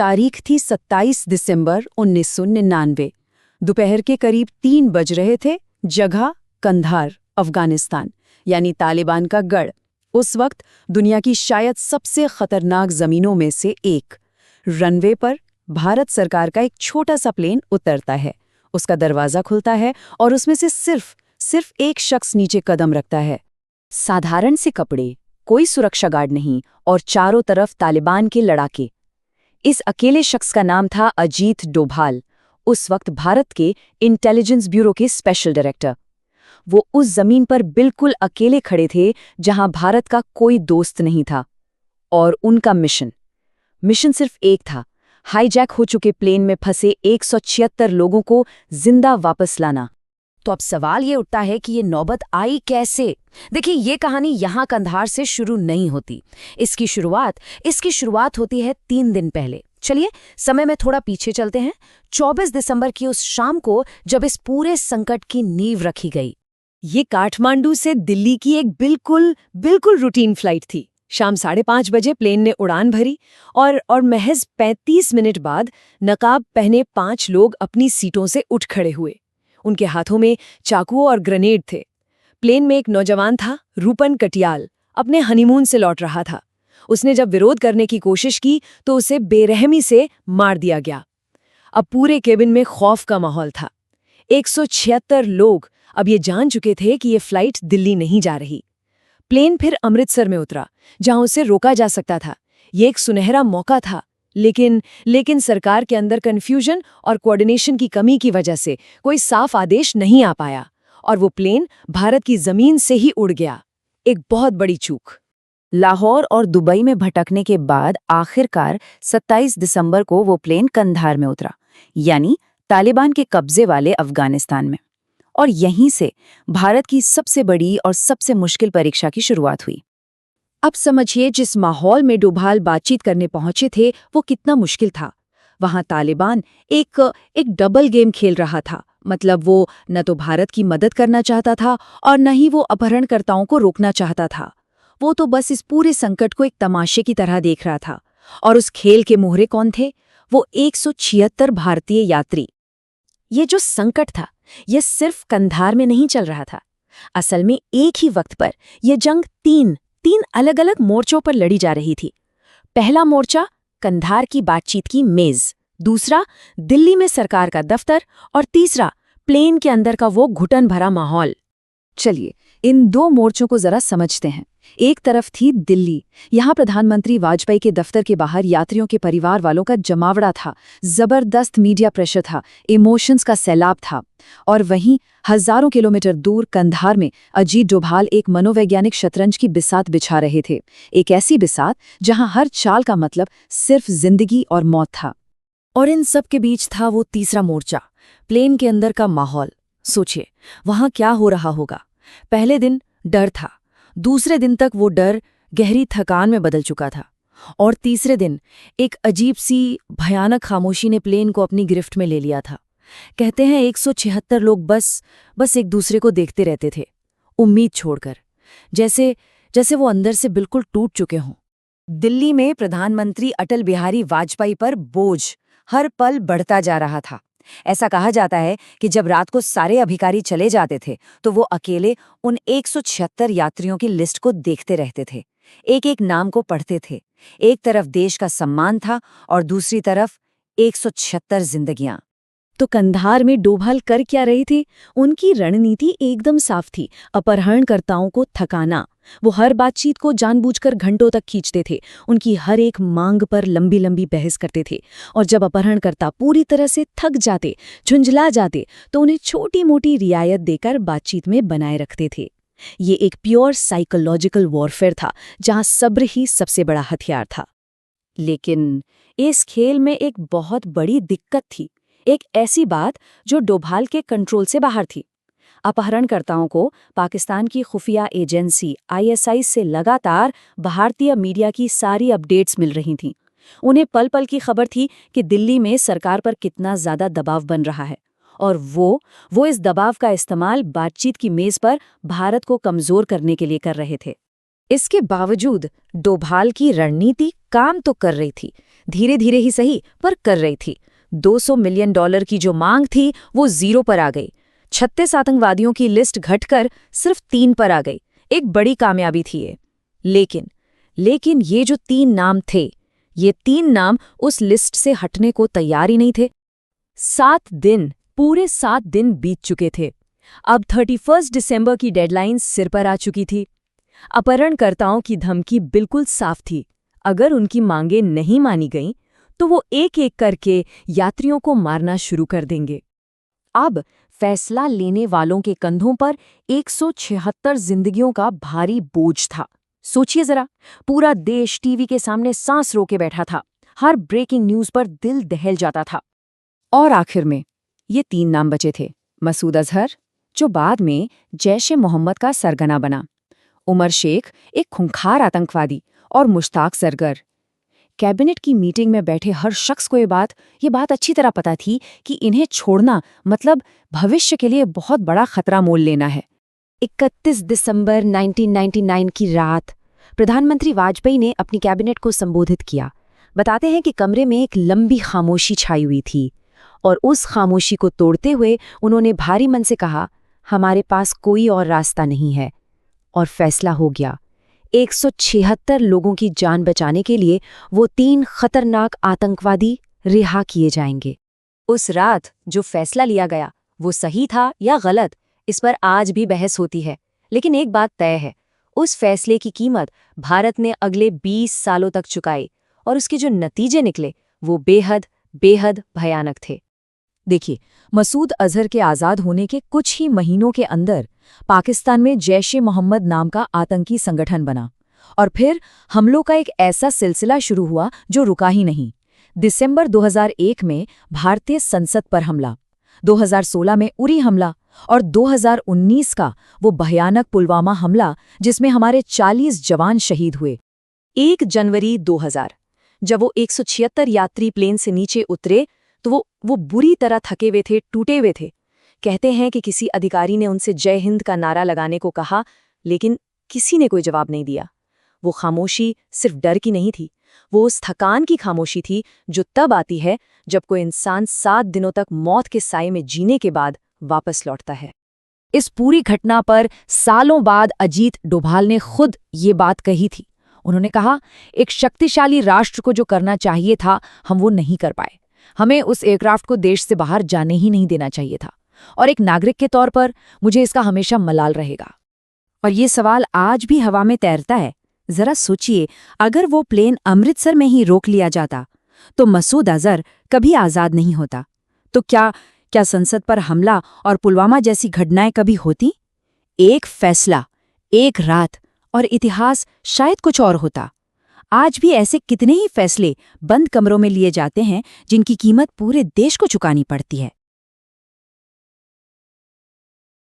तारीख थी 27 दिसंबर 1999। दोपहर के करीब 3 बज रहे थे। जगह कंधार, अफगानिस्तान, यानी तालिबान का गढ़। उस वक्त दुनिया की शायद सबसे खतरनाक जमीनों में से एक। रनवे पर भारत सरकार का एक छोटा सा प्लेन उतरता है। उसका दरवाजा खुलता है और उसमें से सिर्फ एक शख्स नीचे कदम रखता है। साधारण से कपड़े, कोई सुरक्षा गार्ड नहीं, और चारों तरफ तालिबान के लड़ाके। इस अकेले शख्स का नाम था अजीत डोभाल, उस वक्त भारत के इंटेलिजेंस ब्यूरो के स्पेशल डायरेक्टर। वो उस जमीन पर बिल्कुल अकेले खड़े थे जहां भारत का कोई दोस्त नहीं था। और उनका मिशन सिर्फ एक था, हाईजैक हो चुके प्लेन में फंसे 176 लोगों को जिंदा वापस लाना। तो अब सवाल ये उठता है कि ये नौबत आई कैसे? देखिए, ये कहानी यहाँ कंधार से शुरू नहीं होती। इसकी शुरुआत होती है 3 दिन पहले। चलिए समय में थोड़ा पीछे चलते हैं। 24 दिसंबर की उस शाम को, जब इस पूरे संकट की नींव रखी गई। ये काठमांडू से दिल्ली की एक बिल्कुल रूटीन फ्लाइट थी। शाम 5:30 बजे प्लेन ने उड़ान भरी और महज 35 मिनट बाद नकाब पहने 5 लोग अपनी सीटों से उठ खड़े हुए। उनके हाथों में चाकुओं और ग्रेनेड थे। प्लेन में एक नौजवान था, रूपन कटियाल, अपने हनीमून से लौट रहा था। उसने जब विरोध करने की कोशिश की तो उसे बेरहमी से मार दिया गया। अब पूरे केबिन में खौफ का माहौल था। 176 लोग अब ये जान चुके थे कि ये फ्लाइट दिल्ली नहीं जा रही। प्लेन फिर अमृतसर में उतरा, जहां उसे रोका जा सकता था। ये एक सुनहरा मौका था, लेकिन सरकार के अंदर कन्फ्यूजन और कोऑर्डिनेशन की कमी की वजह से कोई साफ आदेश नहीं आ पाया और वो प्लेन भारत की जमीन से ही उड़ गया। एक बहुत बड़ी चूक। लाहौर और दुबई में भटकने के बाद आखिरकार 27 दिसंबर को वो प्लेन कंधार में उतरा, यानी तालिबान के कब्जे वाले अफगानिस्तान में। और यहीं से भारत की सबसे बड़ी और सबसे मुश्किल परीक्षा की शुरुआत हुई। अब समझिए, जिस माहौल में डोभाल बातचीत करने पहुंचे थे वो कितना मुश्किल था। वहां तालिबान एक डबल गेम खेल रहा था। मतलब वो न तो भारत की मदद करना चाहता था और न ही वो अपहरणकर्ताओं को रोकना चाहता था। वो तो बस इस पूरे संकट को एक तमाशे की तरह देख रहा था। और उस खेल के मोहरे कौन थे? वो 176 भारतीय यात्री। ये जो संकट था, ये सिर्फ कंधार में नहीं चल रहा था। असल में एक ही वक्त पर यह जंग तीन अलग अलग मोर्चों पर लड़ी जा रही थी। पहला मोर्चा कंधार की बातचीत की मेज, दूसरा दिल्ली में सरकार का दफ्तर, और तीसरा प्लेन के अंदर का वो घुटन भरा माहौल। चलिए इन 2 मोर्चों को जरा समझते हैं। एक तरफ थी दिल्ली। यहाँ प्रधानमंत्री वाजपेयी के दफ्तर के बाहर यात्रियों के परिवार वालों का जमावड़ा था। जबरदस्त मीडिया प्रेशर था, इमोशंस का सैलाब था। और वहीं हजारों किलोमीटर दूर कंधार में अजीत डोभाल एक मनोवैज्ञानिक शतरंज की बिसात बिछा रहे थे। एक ऐसी बिसात जहां हर चाल का मतलब सिर्फ जिंदगी और मौत था। और इन सब के बीच था वो तीसरा मोर्चा, प्लेन के अंदर का माहौल। सोचिए वहां क्या हो रहा होगा। पहले दिन डर था, दूसरे दिन तक वो डर गहरी थकान में बदल चुका था, और तीसरे दिन एक अजीब सी भयानक खामोशी ने प्लेन को अपनी गिरफ्त में ले लिया था। कहते हैं 176 लोग बस एक दूसरे को देखते रहते थे, उम्मीद छोड़कर, जैसे वो अंदर से बिल्कुल टूट चुके हों। दिल्ली में प्रधानमंत्री अटल बिहारी वाजपेयी पर बोझ हर पल बढ़ता जा रहा था। ऐसा कहा जाता है कि जब रात को सारे अधिकारी चले जाते थे तो वो अकेले उन 176 यात्रियों की लिस्ट को देखते रहते थे, एक एक नाम को पढ़ते थे। एक तरफ देश का सम्मान था और दूसरी तरफ 176 जिंदगियां। तो कंधार में डोभाल कर क्या रही थी? उनकी रणनीति एकदम साफ थी, अपहरणकर्ताओं को थकाना। वो हर बातचीत को जानबूझकर घंटों तक खींचते थे, उनकी हर एक मांग पर लंबी लंबी बहस करते थे। और जब अपहरणकर्ता पूरी तरह से थक जाते, झुंझला जाते, तो उन्हें छोटी मोटी रियायत देकर बातचीत में बनाए रखते थे। ये एक प्योर साइकोलॉजिकल वॉरफेयर था, जहां सब्र ही सबसे बड़ा हथियार था। लेकिन इस खेल में एक बहुत बड़ी दिक्कत थी, एक ऐसी बात जो डोभाल के कंट्रोल से बाहर थी। अपहरणकर्ताओं को पाकिस्तान की खुफिया एजेंसी ISI से लगातार भारतीय मीडिया की सारी अपडेट्स मिल रही थीं। उन्हें पल पल की खबर थी कि दिल्ली में सरकार पर कितना ज्यादा दबाव बन रहा है, और वो इस दबाव का इस्तेमाल बातचीत की मेज पर भारत को कमजोर करने के लिए कर रहे थे। इसके बावजूद डोभाल की रणनीति काम तो कर रही थी। धीरे धीरे ही सही पर कर रही थी। $200 मिलियन की जो मांग थी वो 0 पर आ गई। 36 आतंकवादियों की लिस्ट घटकर सिर्फ 3 पर आ गई। एक बड़ी कामयाबी थी ये। लेकिन ये जो 3 नाम थे, ये 3 नाम उस लिस्ट से हटने को तैयार ही नहीं थे। 7 दिन बीत चुके थे। अब 31 दिसंबर की डेडलाइन सिर पर आ चुकी थी। अपहरणकर्ताओं की धमकी बिल्कुल साफ थी। अगर उनकी मांगें नहीं मानी गईं, तो वो एक-एक करके यात्रियों को मारना शुरू कर देंगे। अब फैसला लेने वालों के कंधों पर 176 जिंदगियों का भारी बोझ था। सोचिए जरा, पूरा देश टीवी के सामने सांस रोके बैठा था। हर ब्रेकिंग न्यूज पर दिल दहल जाता था। और आखिर में ये 3 नाम बचे थे। मसूद अजहर, जो बाद में जैश-ए-मोहम्मद का सरगना बना, उमर शेख, एक खूंखार आतंकवादी, और मुश्ताक सरगर। कैबिनेट की मीटिंग में बैठे हर शख्स को ये बात अच्छी तरह पता थी कि इन्हें छोड़ना मतलब भविष्य के लिए बहुत बड़ा खतरा मोल लेना है। 31 दिसंबर 1999 की रात प्रधानमंत्री वाजपेयी ने अपनी कैबिनेट को संबोधित किया। बताते हैं कि कमरे में एक लंबी खामोशी छाई हुई थी और उस खामोशी को तोड़ते हुए उन्होंने भारी मन से कहा, हमारे पास कोई और रास्ता नहीं है। और फैसला हो गया। 176 लोगों की जान बचाने के लिए वो 3 खतरनाक आतंकवादी रिहा किए जाएंगे। उस रात जो फैसला लिया गया वो सही था या गलत, इस पर आज भी बहस होती है। लेकिन एक बात तय है, उस फैसले की कीमत भारत ने अगले 20 सालों तक चुकाई और उसके जो नतीजे निकले वो बेहद भयानक थे। देखिए, मसूद अजहर के आज़ाद होने के कुछ ही महीनों के अंदर पाकिस्तान में जैश-ए-मोहम्मद नाम का आतंकी संगठन बना और फिर हमलों का एक ऐसा सिलसिला शुरू हुआ जो रुका ही नहीं। दिसंबर 2001 में भारतीय संसद पर हमला, 2016 में उरी हमला और 2019 का वो भयानक पुलवामा हमला जिसमें हमारे 40 जवान शहीद हुए। 1 जनवरी 2000 जब वो 176 यात्री प्लेन से नीचे उतरे तो वो बुरी तरह थके हुए थे, टूटे हुए थे। कहते हैं कि किसी अधिकारी ने उनसे जय हिंद का नारा लगाने को कहा, लेकिन किसी ने कोई जवाब नहीं दिया। वो खामोशी सिर्फ डर की नहीं थी, वो उस थकान की खामोशी थी जो तब आती है जब कोई इंसान 7 दिनों तक मौत के साए में जीने के बाद वापस लौटता है। इस पूरी घटना पर सालों बाद अजीत डोभाल ने खुद ये बात कही थी। उन्होंने कहा, एक शक्तिशाली राष्ट्र को जो करना चाहिए था हम वो नहीं कर पाए। हमें उस एयरक्राफ्ट को देश से बाहर जाने ही नहीं देना चाहिए था। और एक नागरिक के तौर पर मुझे इसका हमेशा मलाल रहेगा। और ये सवाल आज भी हवा में तैरता है। जरा सोचिए, अगर वो प्लेन अमृतसर में ही रोक लिया जाता तो मसूद अजहर कभी आज़ाद नहीं होता। तो क्या संसद पर हमला और पुलवामा जैसी घटनाएं कभी होती? एक फैसला, एक रात और इतिहास शायद कुछ और होता। आज भी ऐसे कितने ही फैसले बंद कमरों में लिए जाते हैं जिनकी कीमत पूरे देश को चुकानी पड़ती है।